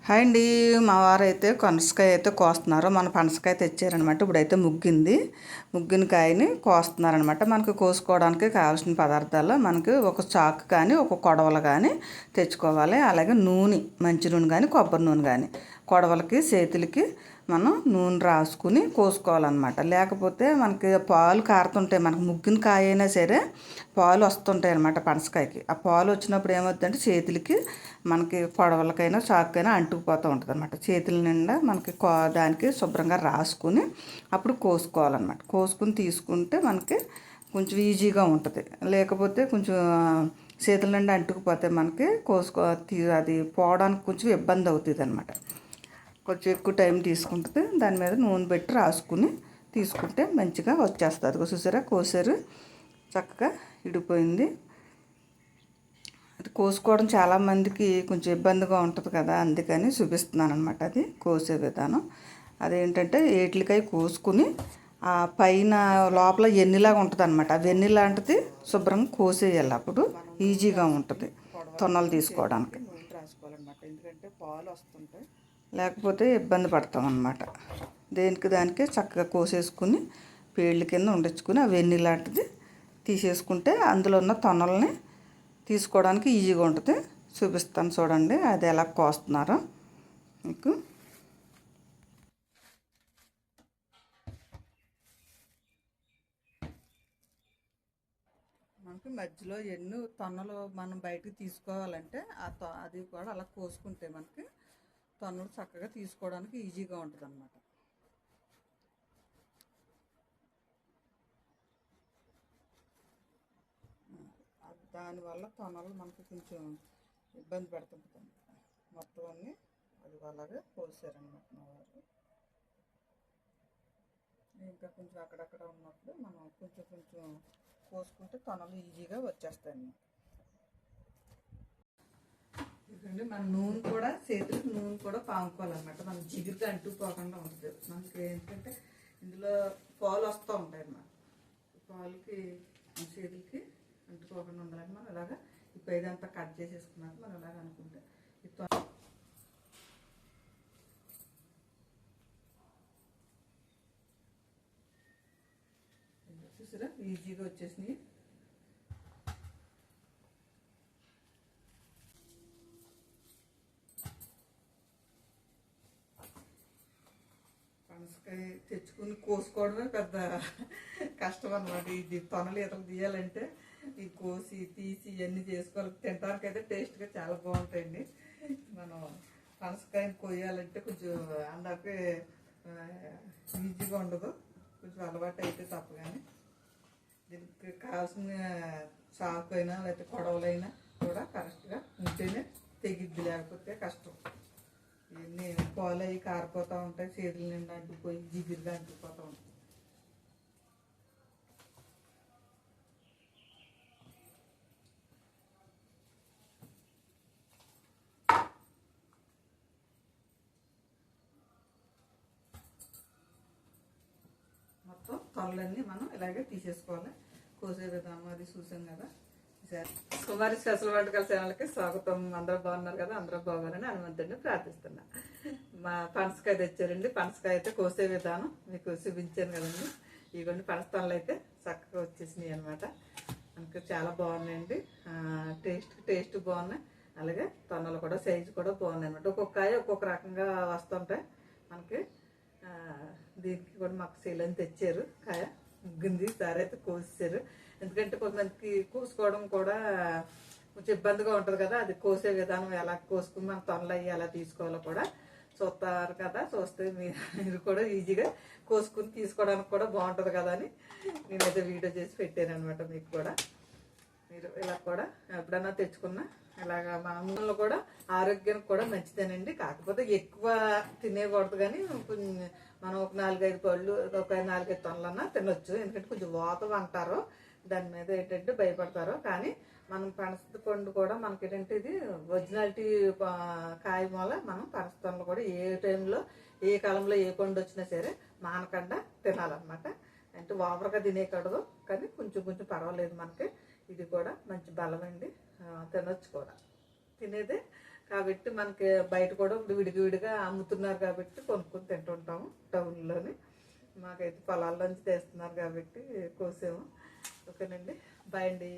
Hi అండి. మా వారైతే పనసకాయ అయితే కోస్తున్నారు. మన పనసకాయ తెచ్చారనమాట. ఇప్పుడైతే ముగ్గిన కాయని కోస్తున్నారనమాట. మనకు కోసుకోవడానికి కావాల్సిన పదార్థాలు మనకి ఒక చాకు కానీ ఒక కొడవలు కానీ తెచ్చుకోవాలి. అలాగే నూనె, మంచి నూనె కానీ కొబ్బరి నూనె కానీ కొడవలకి చేతులకి మనం నూనె రాసుకుని కోసుకోవాలన్నమాట. లేకపోతే మనకి పాలు కారుతుంటాయి. మనకు ముగ్గిన కాయ అయినా సరే పాలు వస్తుంటాయి అన్నమాట పనసకాయకి. ఆ పాలు వచ్చినప్పుడు ఏమవుతుందంటే చేతులకి మనకి కొడవలకైనా చాకుకైనా అంటుకుపోతూ ఉంటుంది అనమాట. చేతుల నిండా మనకి దానికి శుభ్రంగా రాసుకుని అప్పుడు కోసుకోవాలన్నమాట. కోసుకుని తీసుకుంటే మనకి కొంచెం ఈజీగా ఉంటుంది. లేకపోతే కొంచెం చేతుల నిండా అంటుకుపోతే మనకి అది పోవడానికి కొంచెం ఇబ్బంది అవుతుంది అనమాట. కొంచెం ఎక్కువ టైం తీసుకుంటుంది. దాని మీద నూనె పెట్టి రాసుకుని తీసుకుంటే మంచిగా వచ్చేస్తుంది. అది చూసారా, కోసారు, చక్కగా ఇడిపోయింది. అది కోసుకోవడం చాలామందికి కొంచెం ఇబ్బందిగా ఉంటుంది కదా, అందుకని చూపిస్తున్నాను అనమాట. అది కోసే విధానం అదేంటంటే ఏట్లకాయ కోసుకుని ఆ పైన లోపల ఎన్నిలాగా ఉంటుంది అనమాట. ఆ వెన్ని లాంటిది శుభ్రంగా కోసేయాలి. అప్పుడు ఈజీగా ఉంటుంది తొన్నలు తీసుకోవడానికి. రాసుకోవాలన్నమాట. ఎందుకంటే పాలు వస్తుంటాయి, లేకపోతే ఇబ్బంది పడతాం అన్నమాట. దేనికి దానికి చక్కగా కోసేసుకుని పేళ్ళ కింద ఉండించుకుని ఆ వెన్ని లాంటిది తీసేసుకుంటే అందులో ఉన్న తొనల్ని తీసుకోవడానికి ఈజీగా ఉంటుంది. చూపిస్తాను చూడండి అది ఎలా కోస్తున్నారో మీకు. మనకి మధ్యలో ఎన్ని తొన్నలు మనం బయటకు తీసుకోవాలంటే అది కూడా అలా కోసుకుంటే మనకి తొన్నలు చక్కగా తీసుకోవడానికి ఈజీగా ఉంటుంది అన్నమాట. దానివల్ల తొనలు మనకి కొంచెం ఇబ్బంది పెడుతుంటుంది. మొత్తం అన్నీ అది అలాగే కోసారనమాట మా వారు. ఇంకా కొంచెం అక్కడక్కడ ఉన్నప్పుడు మనం కొంచెం కొంచెం కోసుకుంటే తొనలు ఈజీగా వచ్చేస్తాయి. ఎందుకంటే మన నూనె కూడా చేతులకు నూనె కూడా పాముకోవాలన్నమాట. మనం జిగురుగా అంటుకోకుండా ఉంటుంది. మనకి ఏంటంటే ఇందులో పాలు వస్తూ ఉంటాయి అన్నమాట. పాలకి చేతులకి అంటుకోకుండా ఉండాలని మనం ఇలాగా ఇప్పుడు ఇదంతా కట్ చేసేసుకున్నాక మనం ఇలాగ అనుకుంటే చూసారా ఈజీగా వచ్చేసినాయి. పనసకాయ తెచ్చుకుని కోసుకోవడమే పెద్ద కష్టం అన్నమాట. ఇది తొనలు ఇతలు తీయాలంటే ఈ కోసి తీసి ఇవన్నీ చేసుకోవాలి. తినడానికి అయితే టేస్ట్గా చాలా బాగుంటాయండి. మనం పనసకాయని కోయాలంటే కొంచెం అందరికి ఈజీగా ఉండదు. కొంచెం అలవాటు అయితే తప్ప. కానీ దీనికి కావాల్సిన చాకు అయినా లేకపోతే కొడవలైనా కూడా కరెక్ట్గా ఉంటేనే తెగిద్ది, లేకపోతే కష్టం. ఇవన్నీ పాలు అవి కారిపోతూ ఉంటాయి, చేతుల నిండా అంటుకుపోయి జిగురుగా అంటుకుపోతూ ఉంటాయి. మొత్తం తొనలన్నీ మనం ఇలాగే తీసేసుకోవాలి. కోసే విధానం అది చూసాం కదా. కుమారి స్పెషల్ వంటకాల ఛానల్కి స్వాగతం. అందరూ బాగున్నారు కదా, అందరూ బాగోవాలని హనుమంతుడిని ప్రార్థిస్తున్నా. మా పనసకాయ తెచ్చారండి. పనసకాయ అయితే కోసే విధానం మీకు చూపించాను కదండి. ఇవన్నీ పనసతొనలు అయితే చక్కగా వచ్చేసినాయి అనమాట. మనకు చాలా బాగున్నాయండి. టేస్ట్ బాగున్నాయి. అలాగే తొనలు కూడా సైజు కూడా బాగున్నాయి అనమాట. ఒక్కొక్క కాయ ఒక్కొక్క రకంగా వస్తుంటాయి మనకి. దీనికి కూడా మాకు శీలని తెచ్చారు. కాయ ముగ్గింది, సారి అయితే కోసేసారు. ఎందుకంటే కొంతమందికి కోసుకోవడం కూడా కొంచెం ఇబ్బందిగా ఉంటుంది కదా. అది కోసే విధానం ఎలా కోసుకుని మన తొనలు అయ్యి ఎలా తీసుకోవాలో కూడా చూస్తారు కదా. చూస్తే మీరు కూడా ఈజీగా కోసుకుని తీసుకోవడానికి కూడా బాగుంటుంది కదా అని నేనైతే వీడియో చేసి పెట్టాను అనమాట. మీకు కూడా మీరు ఇలా కూడా ఎప్పుడైనా తెచ్చుకున్నా ఇలాగా మనలో కూడా ఆరోగ్యానికి కూడా మంచిదేనండి. కాకపోతే ఎక్కువ తినేకూడదు. కానీ మనం ఒక 4-5 పళ్ళు, ఒక 4-5 తొనలన్నా తినొచ్చు. ఎందుకంటే కొంచెం వాతం అంటారు, దాని మీద ఏంటంటే భయపడతారు. కానీ మనం పనస పండు కూడా మనకి ఏంటంటే ఇది ఒరిజినాలిటీ కాయ మూల మనం పనస తొనలు కూడా ఏ టైంలో ఏ కాలంలో ఏ పండు వచ్చినా సరే మానకుండా తినాలన్నమాట. అంటే ఓవర్గా తినేకూడదు, కానీ కొంచెం కొంచెం పర్వాలేదు మనకి. ఇది కూడా మంచి బలం అండి, తినొచ్చు కూడా. తినేదే కాబట్టి మనకి బయట కూడా ఇప్పుడు విడిగా అమ్ముతున్నారు కాబట్టి కొనుక్కొని తింటుంటాము టౌన్లోని. మాకైతే పొలాల్లోంచి తెస్తున్నారు కాబట్టి కోసాము. ఓకేనండి, బాయ్ అండి.